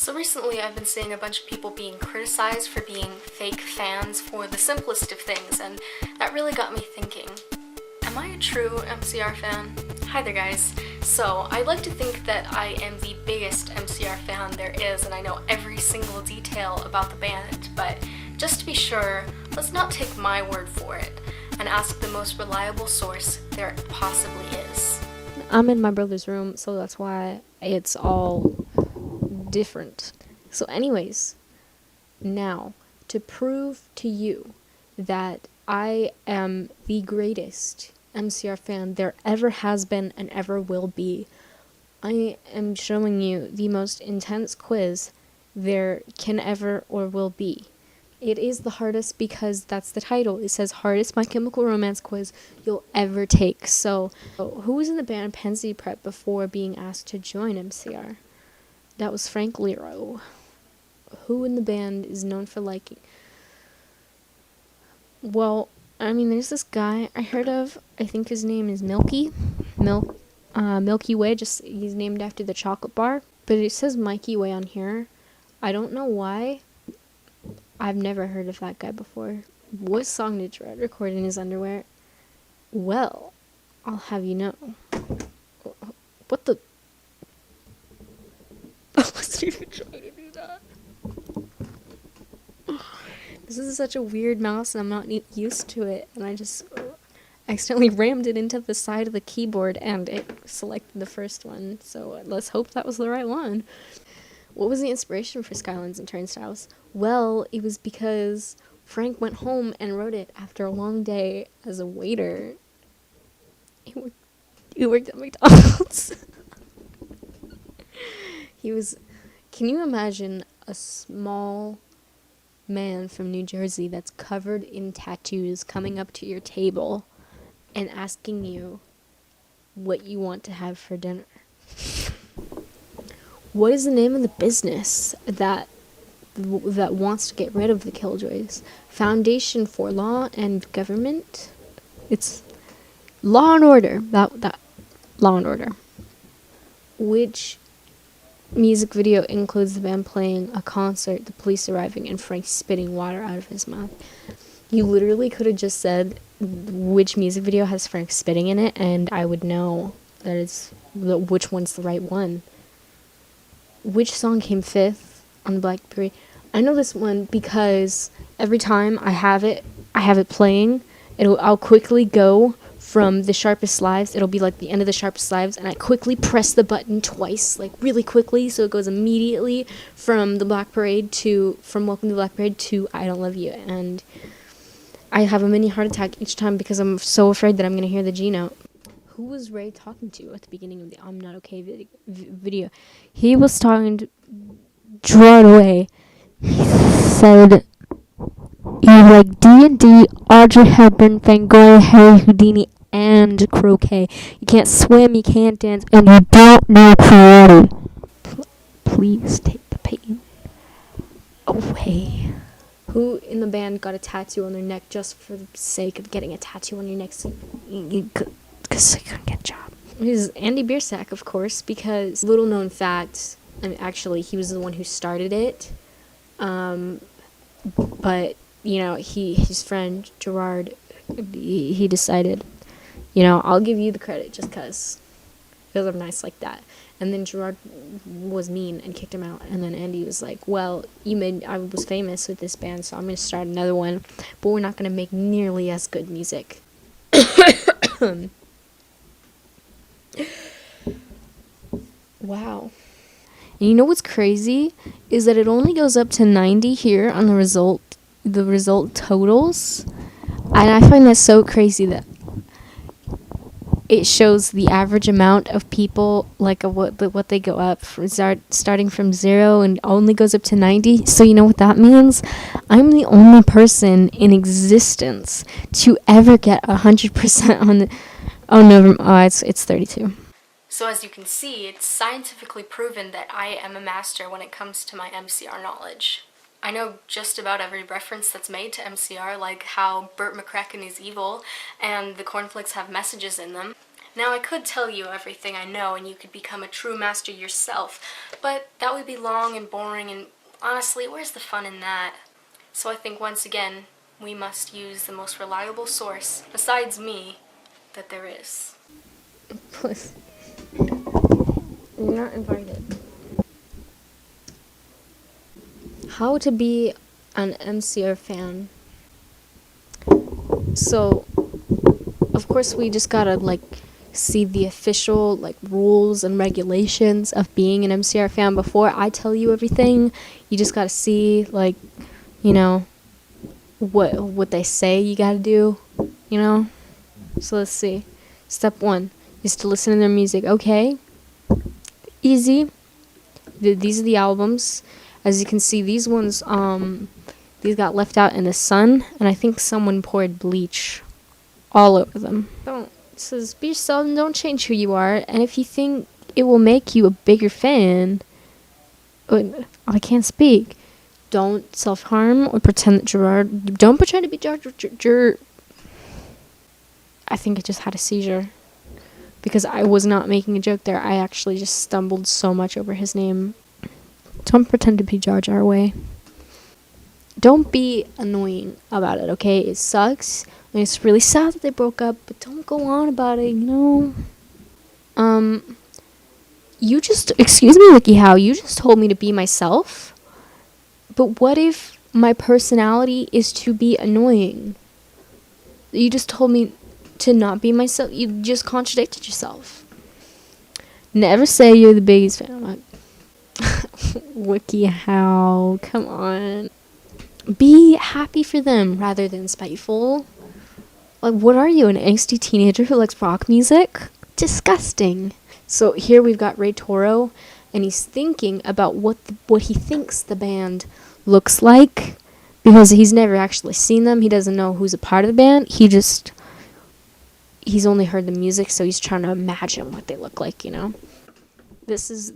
So recently I've been seeing a bunch of people being criticized for being fake fans for the simplest of things, and that really got me thinking, am I a true MCR fan? Hi there guys. So I like to think that I am the biggest MCR fan there is and I know every single detail about the band, but just to be sure, let's not take my word for it and ask the most reliable source there possibly is. I'm in my brother's room, so that's why it's all different. So anyways, now, to prove to you that I am the greatest MCR fan there ever has been and ever will be, I am showing you the most intense quiz there can ever or will be. It is the hardest because that's the title. It says hardest My Chemical Romance quiz you'll ever take. So who was in the band Pensive Prep before being asked to join MCR? That was Frank Lero. Who in the band is known for liking? Well, I mean, there's this guy I heard of. I think his name is Milky Way. Just he's named after the chocolate bar, but it says Mikey Way on here. I don't know why. I've never heard of that guy before. What song did Gerard record in his underwear? Well, I'll have you know. What the? I wasn't even trying to do that. This is such a weird mouse and I'm not used to it. And I just accidentally rammed it into the side of the keyboard and it selected the first one. So let's hope that was the right one. What was the inspiration for Skylines and Turnstiles? Well, it was because Frank went home and wrote it after a long day as a waiter. He worked at McDonald's. Can you imagine a small man from New Jersey that's covered in tattoos coming up to your table and asking you what you want to have for dinner? What is the name of the business that wants to get rid of the Killjoys? Foundation for Law and Government? It's Law and Order. That Law and Order. Which music video includes the band playing a concert, the police arriving, and Frank spitting water out of his mouth? You literally could have just said which music video has Frank spitting in it, and I would know that which one's the right one. Which song came 5th on the Black Parade? I know this one because every time I have it playing, I'll quickly go from the Sharpest Lives. It'll be like the end of the Sharpest Lives, and I quickly press the button twice, like really quickly, so it goes immediately from the Black Parade from Welcome to the Black Parade to I Don't Love You, and I have a mini heart attack each time because I'm so afraid that I'm gonna hear the G note. Who was Ray talking to at the beginning of the I'm Not Okay video? He was talking to Gerard Way. He said, you like D&D, Audrey Hepburn, Van Gogh, Harry Houdini, and croquet. You can't swim, you can't dance, and you don't know karate. Please take the pain away. Who in the band got a tattoo on their neck just for the sake of getting a tattoo on your neck? Because I couldn't get a job. It was Andy Biersack, of course, because little known fact, actually he was the one who started it, but his friend Gerard, he decided, I'll give you the credit just because I'm nice like that. And then Gerard was mean and kicked him out, and then Andy was like, well, I was famous with this band, so I'm going to start another one, but we're not going to make nearly as good music. Wow. And you know what's crazy is that it only goes up to 90 here on the result totals, and I find that so crazy that it shows the average amount of people, like what they go up from, starting from 0 and only goes up to 90. So you know what that means? I'm the only person in existence to ever get 100% on the. Oh no, it's 32. So as you can see, it's scientifically proven that I am a master when it comes to my MCR knowledge. I know just about every reference that's made to MCR, like how Burt McCracken is evil and the cornflakes have messages in them. Now I could tell you everything I know and you could become a true master yourself, but that would be long and boring, and honestly, where's the fun in that? So I think once again, we must use the most reliable source, besides me, that there is. Please. You're not invited. How to be an MCR fan. So, of course, we just gotta, see the official, rules and regulations of being an MCR fan before I tell you everything. You just gotta see, what they say you gotta do, So let's see. Step 1 is to listen to their music. Okay? Easy. These are the albums. As you can see, these ones, these got left out in the sun, and I think someone poured bleach all over them. It says, be yourself and don't change who you are, and if you think it will make you a bigger fan, I can't speak. Don't self-harm or pretend that don't pretend to be Gerard. I think it just had a seizure. Because I was not making a joke there. I actually just stumbled so much over his name. Don't pretend to be Jar Jar Way. Don't be annoying about it, okay? It sucks. And it's really sad that they broke up, but don't go on about it, excuse me, WikiHow, you just told me to be myself? But what if my personality is to be annoying? You just told me to not be myself. You just contradicted yourself. Never say you're the biggest fan. I'm like, WikiHow, come on. Be happy for them rather than spiteful. What are you, an angsty teenager who likes rock music? Disgusting. So here we've got Ray Toro, and he's thinking about what he thinks the band looks like, because he's never actually seen them. He doesn't know who's a part of the band. He's only heard the music, so he's trying to imagine what they look like, This is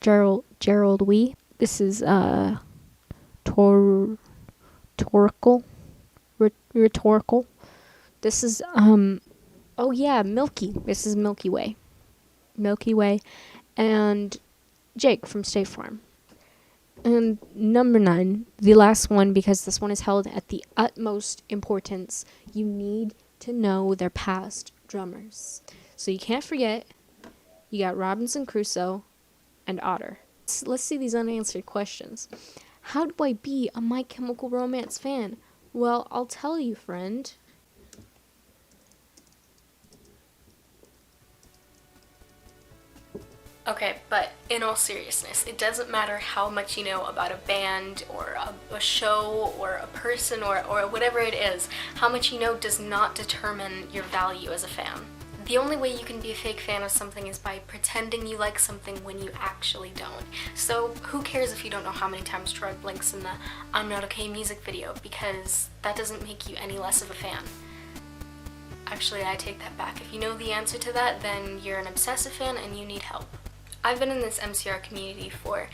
Gerald Wee. This is rhetorical. This is Milky. This is Milky Way. And Jake from State Farm. And number 9, the last one, because this one is held at the utmost importance. You need to know their past drummers. So you can't forget, you got Robinson Crusoe and Otter. Let's see these unanswered questions. How do I be a My Chemical Romance fan? Well, I'll tell you, friend. Okay, but in all seriousness, it doesn't matter how much you know about a band or a show or a person or whatever it is. How much you know does not determine your value as a fan. The only way you can be a fake fan of something is by pretending you like something when you actually don't. So who cares if you don't know how many times Troy blinks in the I'm Not Okay music video, because that doesn't make you any less of a fan. Actually, I take that back. If you know the answer to that, then you're an obsessive fan and you need help. I've been in this MCR community for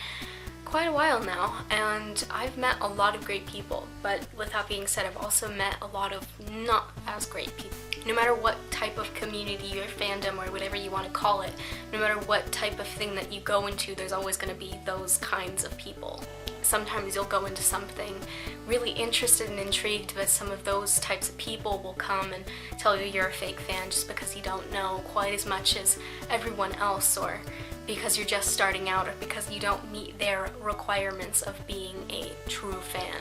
quite a while now, and I've met a lot of great people, but with that being said, I've also met a lot of not as great people. No matter what type of community or fandom or whatever you want to call it, no matter what type of thing that you go into, there's always going to be those kinds of people. Sometimes you'll go into something really interested and intrigued, but some of those types of people will come and tell you you're a fake fan just because you don't know quite as much as everyone else, or because you're just starting out, or because you don't meet their requirements of being a true fan.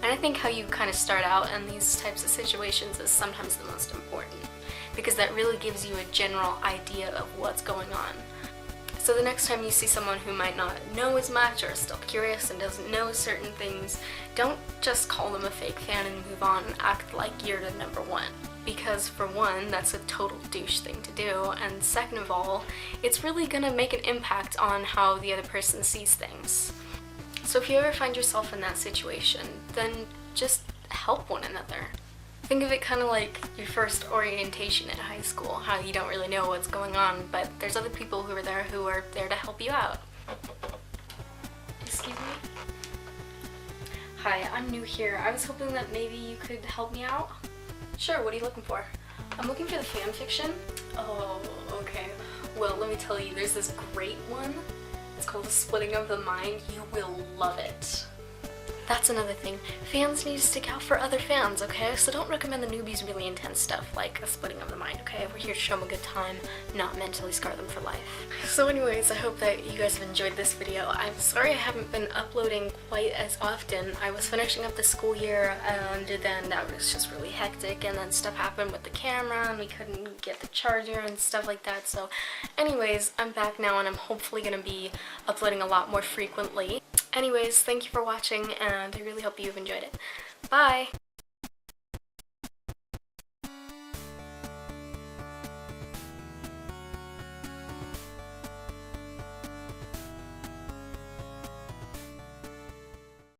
And I think how you kind of start out in these types of situations is sometimes the most important, because that really gives you a general idea of what's going on. So the next time you see someone who might not know as much or is still curious and doesn't know certain things, don't just call them a fake fan and move on and act like you're the number one. Because for one, that's a total douche thing to do, and second of all, it's really gonna make an impact on how the other person sees things. So if you ever find yourself in that situation, then just help one another. Think of it kind of like your first orientation at high school, how you don't really know what's going on, but there's other people who are there to help you out. Excuse me? Hi, I'm new here. I was hoping that maybe you could help me out. Sure, what are you looking for? I'm looking for the fan fiction. Oh, okay. Well, let me tell you, there's this great one. It's called The Splitting of the Mind. You will love it. That's another thing. Fans need to stick out for other fans, okay? So don't recommend the newbies really intense stuff like A Splitting of the Mind, okay? We're here to show them a good time, not mentally scar them for life. So anyways, I hope that you guys have enjoyed this video. I'm sorry I haven't been uploading quite as often. I was finishing up the school year and then that was just really hectic, and then stuff happened with the camera and we couldn't get the charger and stuff like that. So anyways, I'm back now and I'm hopefully gonna be uploading a lot more frequently. Anyways, thank you for watching, and I really hope you've enjoyed it. Bye!